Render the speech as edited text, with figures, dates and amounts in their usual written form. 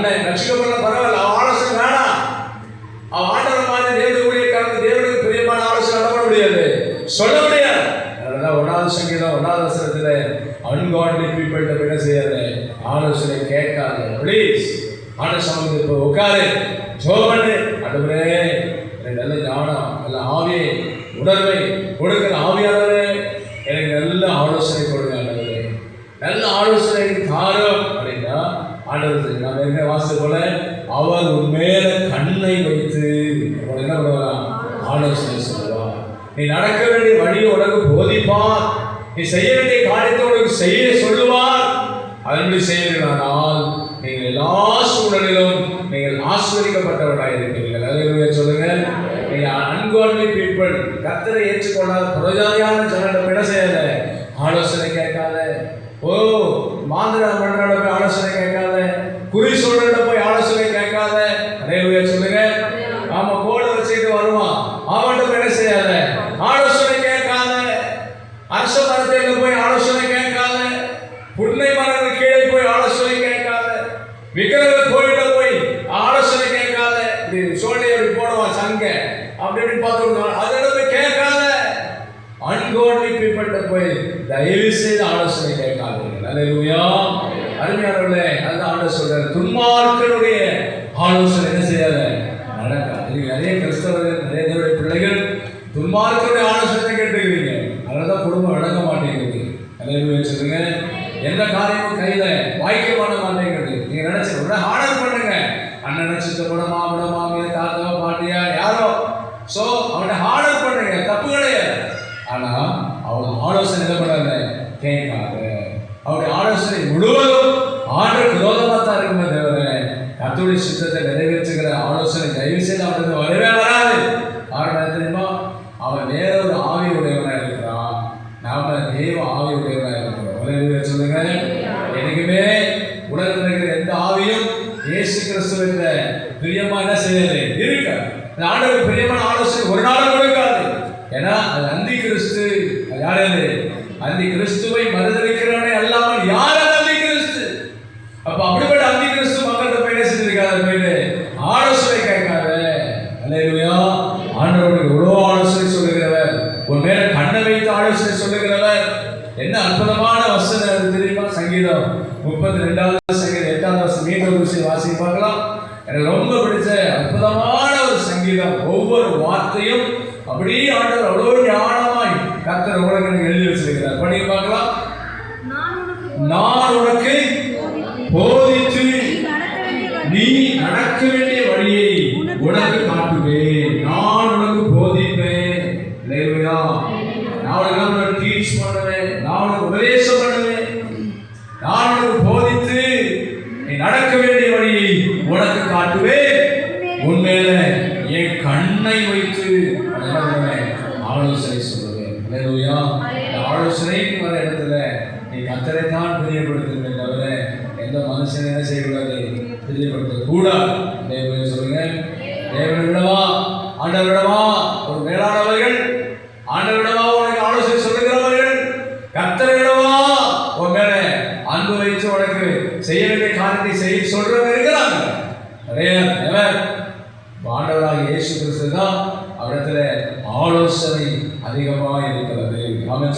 ரட்சிக்கப்பட பரவாயில்ல, அவன் ஆலோசனை வேணாம். அவன் ஆண்டவர் மாதிரி தேவனுடைய கலந்து தேவனுக்கு பிரியமான ஆலோசனை பண்ண முடியாது, சொல்ல முடியாது. அதனால 1வது சங்கீதம் 1வது வசனத்துல அன்காட்லி பீப்பிள்கிட்ட என்ன செய்யாத, ஆலோசனை கேட்காது. ப்ளீஸ் ஆண்டவர் சமூகத்தில் இப்போ உட்காரு, ஜெபம் பண்ணு. ஆண்டவரே எனக்கு நல்ல ஞானம், நல்ல ஆவியை உணர்வை கொடுக்கிற ஆவியானவரே எனக்கு நல்ல ஆலோசனை கொடுங்க. ஆண்டவரே நல்ல ஆலோசனை தாரும் அப்படின்னா ஆண்டவர் நம்ம என்ன வாசித்து போல அவர் உன் மேல கண்ணை வைத்து என்ன பண்ணுவார், ஆலோசனை சொல்லுவார். நீ நடக்க வேண்டிய வழியை உனக்கு போதிப்பார், நீ செய்ய வேண்டிய காரியத்தை உனக்கு செய்ய சொல்லுவார். அதன்படி செய்வீர்களானால் நீங்கள் எல்லா சூழலிலும் நீங்கள் ஆசீர்வதிக்கப்பட்டவர்களாக இருக்கிறீர்கள். அல்லேலூயா சொல்லுங்க. நீங்க அன்காட்லி பீப்பிள், கர்த்தரை ஏற்றுக்கொள்ளாத புறஜாதியான ஜனங்களிடம் என்ன செய்யாத, ஆலோசனை கேட்காத. ஓ மாந்திர மன்னரோட போய் ஆலோசனை கேட்காத, குறி சொல்றத போய் ஆலோசனை கேட்காத. அல்லேலூயா சொல்லுங்க. ஆமா, கோடு வச்சுட்டு வருவான், அவன்கிட்ட போய் என்ன செய்யாத, ஆலோசனை கேட்காத. அரச மரத்தில போய் ஆலோசனை கேட்காத, புன்னை மரங்கள் கீழே போய் ஆலோசனை கேட்காத, விக்கிரக கோயில போய் ஆலோசனை கேட்காத. சோழனை அப்படி போடுவான் சங்க அப்படி பார்த்து அதோட போய் கேட்காத. அன்காட்லி பீப்பிள்கிட்ட போய் தயவு செய்து ஆலோசனை கேட்காதீர்கள். அல்லேலூயா. அருமையானவர்களே, அதுதான் ஆண்டவர் சொல்றார், துன்மார்க்கனுடைய ஆலோசனை என்ன செய்யாத, நடக்காது. நிறைய கிறிஸ்தவர்கள், நிறைய தேவனுடைய பிள்ளைகள் துன்மார்க்கனுடைய ஆலோசனை கேட்டுக்கிறீங்க, அதனாலதான் குடும்பம் நடக்க மாட்டேங்குது. அல்லேலூயா சொல்லுங்க. எந்த காரியமும் கையில வாய்க்க பண்ண மாட்டேங்கிறது. நீங்க நினைச்சு உடனே ஆர்டர் பண்ணுங்க, அண்ணன் நினைச்சு கூடமா மாமியா தாத்தா பாட்டியா யாரோ, சோ அவனை ஆர்டர் பண்ணுங்க, தப்பு கிடையாது. ஆனா அவங்க ஆலோசனை என்ன பண்ணாத, கேட்காத. அவருடைய ஆலோசனை முழுவதும் ஆண்டவருக்கு விரோதமா தான் இருக்குமே தவிர கர்த்தருடைய சித்தத்தை நிறைவேற்றுகிற ஆலோசனை தயவு செய்து அவனுக்கு வரவே வராது. காரணம் தெரியுமா, அவன் வேற ஒரு ஆவி உடையவனா இருக்கிறான், நாம தேவ ஆவி உடையவனா இருக்கிறோம். சொல்லுங்க. எனக்குமே உலகத்தில் இருக்கிற எந்த ஆவியும் இயேசு கிறிஸ்துவின் பிரியமா என்ன செய்யாது, இருக்க ஆண்டவருக்கு பிரியமான ஆலோசனை ஒரு நாளும் கொடுக்காது. ஏன்னா அது அந்தி கிறிஸ்து. யாரு? அந்தி கிறிஸ்துவை மறுதலிக்கிறவனே அல்லாமல் யார் அந்தி கிறிஸ்து? அப்ப அப்படிப்பட்ட அந்தி கிறிஸ்து மக்கள்கிட்ட போய் என்ன செஞ்சிருக்காரு, போயிட்டு ஆலோசனை கேட்காத. அல்லேலூயா. ஆண்டவருக்கு எவ்வளவு ஆலோசனை சொல்லுகிறவர், உன் மேல கண்ணை வைத்து ஆலோசனை சொல்லுகிறவர். என்ன அற்புதமான வசனம் அது தெரியுமா? சங்கீதம் 32வது சங்கீதம் 8வது வசனம் மீண்டும் வாசி பார்க்கலாம். எனக்கு ரொம்ப பிடிச்ச அற்புதமான ஒரு சங்கீதம். ஒவ்வொரு வார்த்தையும் அப்படியே ஆண்டவர் அவ்வளவு ஞானமாய் கர்த்தர் உங்களுக்கு எழுதி வச்சிருக்கிறார். படிக்க பார்க்கலாம். நான் உனக்கு போதித்து நீ நடக்க வேண்டிய வழியை உனக்கு காட்டுவேன், நான் உனக்கு போதிப்பேன். அல்லேலூயா. நான் உனக்கு டீச் பண்ணுவேன், நான் உனக்கு உபதேசம் பண்ணுவேன், நான் உனக்கு போதித்து நீ நடக்க வேண்டிய வழியை உனக்கு காட்டுவேன், உன்மேல என் கண்ணை வைத்து ஆலோசனை சொல்லுவேன். அல்லேலூயா. ஆலோசனைக்கு வர இடத்துல நீ கர்த்தரை தான் பிரியப்படுத்துமே தவிர எந்த மனுஷனை என்ன செய்யக்கூடாது, பிரியப்படுத்த கூடாது. சொல்லுங்க. தேவனிடமா ஆண்டவரிடமா ஒரு மேலானவர்கள், ஆண்டவரிடமா உனக்கு ஆலோசனை சொல்லுகிறவர்கள், கர்த்தரிடமா உன் மேல அன்பு வைத்து உனக்கு செய்ய வேண்டிய காரியத்தை செய்ய சொல்றவங்க இருக்கிறாங்க. நிறைய ஆண்டவராக இயேசு கிறிஸ்து தான் அவரிடத்துல ஆலோசனை அதிகமாக இருக்கிறது. ஆமென்.